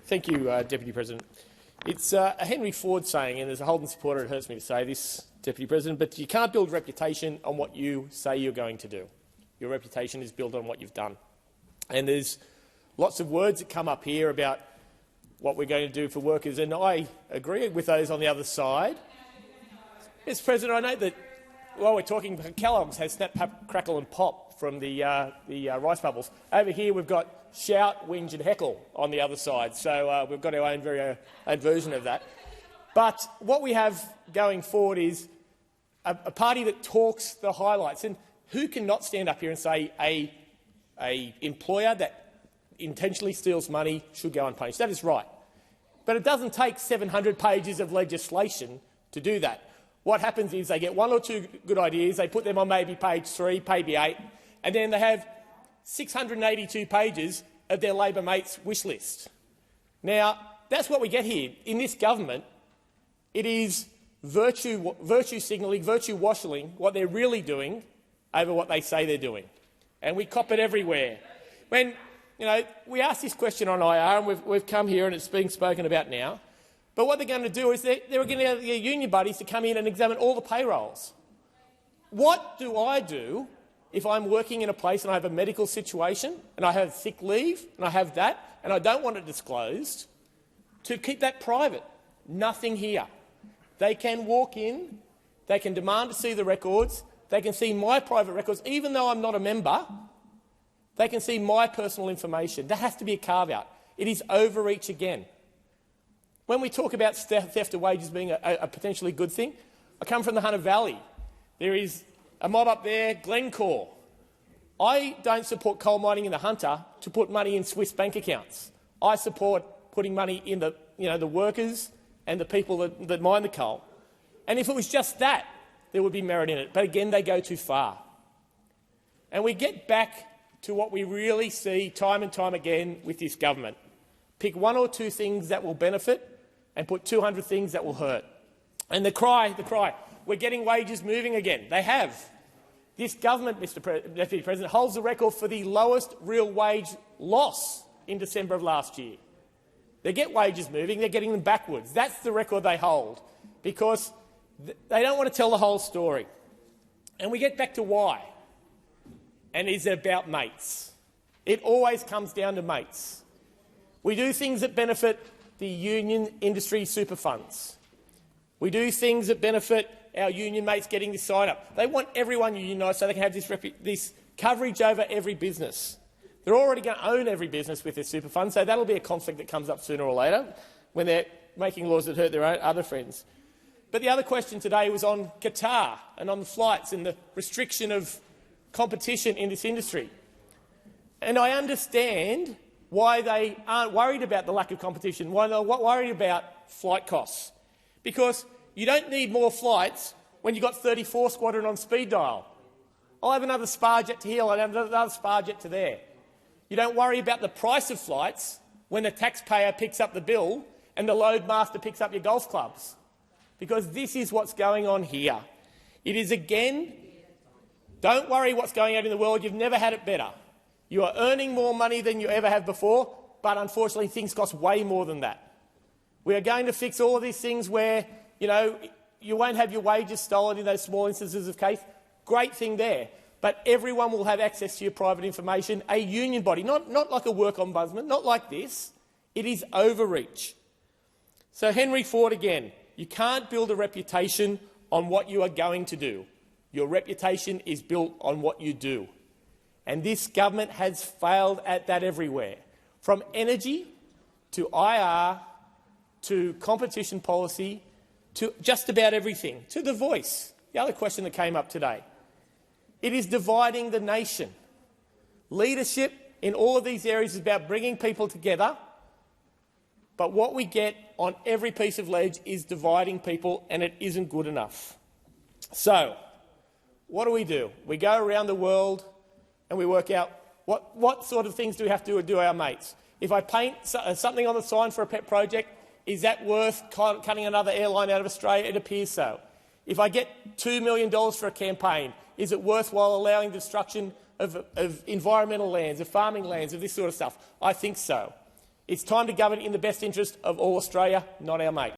Thank you, Deputy President. It's a Henry Ford saying, and as a Holden supporter it hurts me to say this, Deputy President, but you can't build reputation on what you say you're going to do. Your reputation is built on what you've done. And there's lots of words that come up here about what we're going to do for workers, and I agree with those on the other side. Mr. President, I know that while we're talking, Kellogg's has Snap, Crackle and Pop from the rice bubbles. Over here we've got Shout, Whinge and Heckle on the other side, so we've got our own very own version of that. But what we have going forward is a party that talks the highlights. And who cannot stand up here and say a employer that intentionally steals money should go unpunished? That is right. But it doesn't take 700 pages of legislation to do that. What happens is they get one or two good ideas, they put them on maybe page 3, maybe 8, and then they have 682 pages of their Labor mates' wish list. Now, that's what we get here. In this government, it is virtue signalling, virtue washing what they're really doing over what they say they're doing. And we cop it everywhere. When we asked this question on IR, and we've come here and it's being spoken about now, but what they're going to do is they're going to get their union buddies to come in and examine all the payrolls. What do I do if I'm working in a place and I have a medical situation and I have sick leave and I have that and I don't want it disclosed, to keep that private? Nothing here. They can walk in, they can demand to see the records, they can see my private records, even though I'm not a member, they can see my personal information. That has to be a carve-out. It is overreach again. When we talk about theft of wages being a potentially good thing, I come from the Hunter Valley. There is a mob up there, Glencore. I don't support coal mining in the Hunter to put money in Swiss bank accounts. I support putting money in the workers and the people that mine the coal. And if it was just that, there would be merit in it. But again, they go too far. And we get back to what we really see time and time again with this government. Pick one or two things that will benefit and put 200 things that will hurt. And the cry, we're getting wages moving again. They have. This government, Deputy President, holds the record for the lowest real wage loss in December of last year. They get wages moving, they're getting them backwards. That's the record they hold, because they don't want to tell the whole story. And we get back to why. And it's about mates. It always comes down to mates. We do things that benefit the union industry super funds. We do things that benefit our union mates getting this sign up. They want everyone unionised so they can have this coverage over every business. They're already going to own every business with their super fund, so that'll be a conflict that comes up sooner or later when they're making laws that hurt their own other friends. But the other question today was on Qatar and on the flights and the restriction of competition in this industry. And I understand why they aren't worried about the lack of competition, why they're worried about flight costs. Because you don't need more flights when you've got 34 Squadron on speed dial. I'll have another Sparjet to here, I'll have another Sparjet to there. You don't worry about the price of flights when the taxpayer picks up the bill and the loadmaster picks up your golf clubs. Because this is what's going on here. It is, again, don't worry what's going on in the world, you've never had it better. You are earning more money than you ever have before, but unfortunately things cost way more than that. We are going to fix all of these things where, you won't have your wages stolen in those small instances of case. Great thing there. But everyone will have access to your private information, a union body, not like a work ombudsman, not like this. It is overreach. So Henry Ford again, you can't build a reputation on what you are going to do. Your reputation is built on what you do. And this government has failed at that everywhere, from energy to IR to competition policy to just about everything, to the voice, the other question that came up today. It is dividing the nation. Leadership in all of these areas is about bringing people together, but what we get on every piece of ledge is dividing people, and it isn't good enough. So, what do? We go around the world and we work out what sort of things do we have to do our mates. If I paint something on the sign for a pet project, is that worth cutting another airline out of Australia? It appears so. If I get $2 million for a campaign, is it worthwhile allowing destruction of environmental lands, of farming lands, of this sort of stuff? I think so. It's time to govern in the best interest of all Australia, not our mates.